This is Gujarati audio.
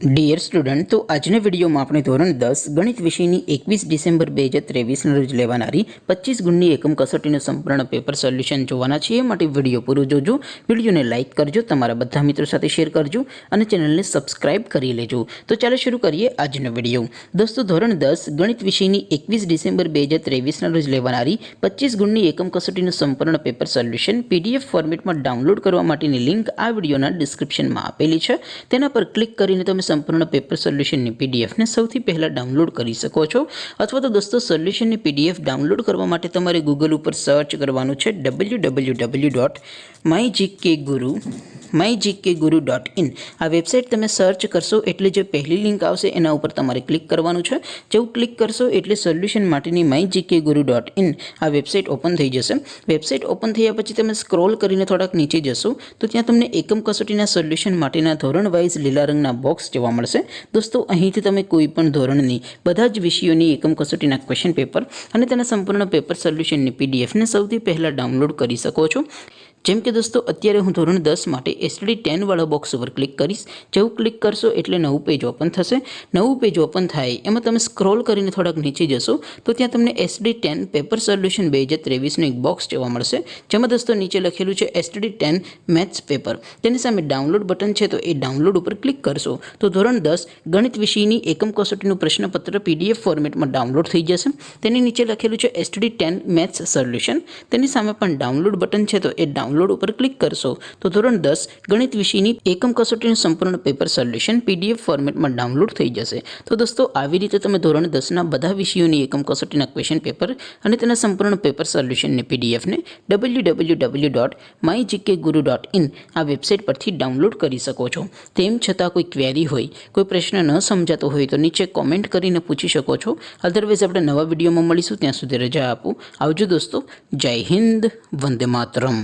डियर स्टूडेंट, तो आजना विडियो में આપણે ધોરણ 10 ગણિત વિષયની 21 ડિસેમ્બર 2023 ના રોજ લેવાનારી 25 ગુણની એકમ કસોટીનું સંપૂર્ણ પેપર સોલ્યુશન જોવાના છે। એ માટે વિડિયો પૂરો જોજો, વિડિયોને લાઈક કરજો, તમારા બધા મિત્રો સાથે શેર કરજો અને ચેનલને સબસ્ક્રાઇબ કરી લેજો। તો ચાલો શરૂ કરીએ આજનો વિડિયો। દોસ્તો, ધોરણ 10 ગણિત વિષયની 21 ડિસેમ્બર 2023 ના રોજ લેવાનારી 25 ગુણની એકમ કસોટીનું સંપૂર્ણ પેપર સોલ્યુશન પીડીએફ ફોર્મેટમાં ડાઉનલોડ કરવા માટેની લિંક આ વિડિયોના ડિસ્ક્રિપ્શનમાં આપેલી છે। તેના પર ક્લિક કરીને તમે संपूर्ण पेपर सोल्यूशन पीडीएफ ने सौथी पहला डाउनलॉड करी सको छो। अथवा तो दोस्तों सोल्यूशन पीडीएफ डाउनलॉड करवा माटे तमारे गूगल पर सर्च करवानुं छे www.mygkguru.in। आ वेबसाइट तमे सर्च करशो एटले जो पहली लिंक आवशे एना उपर तमारे क्लिक करवानुं छे। जेवुं क्लिक करशो एटले सोल्यूशन माटेनी mygkguru.in आ वेबसाइट ओपन थई जशे। वेबसाइट ओपन थया पछी तमे स्क्रॉल करीने थोड़ाक नीचे जशो तो त्यां तमने एकम कसोटीना सोल्यूशन माटेना धोरण वाइज लीला रंगना बॉक्स जोवा मळशे। दोस्तों, અહીંથી તમે કોઈ પણ ધોરણની બધા જ વિષયોની એકમ કસોટીના ક્વેશ્ચન પેપર અને તેના સંપૂર્ણ પેપર સોલ્યુશનની પીડીએફ ને સૌથી પહેલા ડાઉનલોડ કરી શકો છો। જેમ કે દોસ્તો, અત્યારે હું ધોરણ 10 માટે એસટીડી 10 વાળા બોક્સ ઉપર ક્લિક કરીશ। જેવું ક્લિક કરશો એટલે નવું પેજ ઓપન થશે। નવું પેજ ઓપન થાય એમાં તમે સ્ક્રોલ કરીને થોડાક નીચે જશો તો ત્યાં તમને એસટીડી 10 પેપર સોલ્યુશન 2023 નું એક બોક્સ જોવા મળશે, જેમાં દોસ્તો નીચે લખેલું છે એસટીડી 10 મેથ્સ પેપર। તેની સામે ડાઉનલોડ બટન છે તો એ ડાઉનલોડ ઉપર ક્લિક કરશો તો ધોરણ 10 ગણિત વિષયની એકમ કસોટીનું પ્રશ્નપત્ર પીડીએફ ફોર્મેટમાં ડાઉનલોડ થઈ જશે। તેની નીચે લખેલું છે એસટીડી 10 મેથ્સ સોલ્યુશન। તેની સામે પણ ડાઉનલોડ બટન છે તો એ डाउनलॉड पर क्लिक करशो तो धोरण 10 गणित विषयनी एकम कसोटीનું संपूर्ण पेपर सोल्यूशन पीडीएफ फॉर्मेट में डाउनलॉड थई जशे। तो दोस्तों, આવી રીતે તમે ધોરણ 10 ના બધા વિષયોની એકમ કસોટીના ક્વેશ્ચન પેપર અને તેના સંપૂર્ણ પેપર સોલ્યુશનની પીડીએફ ને www.mygkguru.in આ વેબસાઇટ પરથી ડાઉનલોડ કરી શકો છો। તેમ છતાં કોઈ ક્વેરી હોય, કોઈ પ્રશ્ન ન સમજાતો હોય તો નીચે કોમેન્ટ કરીને પૂછી શકો છો। અધરવાઇઝ આપણે નવા વિડીયોમાં મળીશું, ત્યાં સુધી રજા આપો। આવજો દોસ્તો, જય હિન્દ, વંદે માતરમ।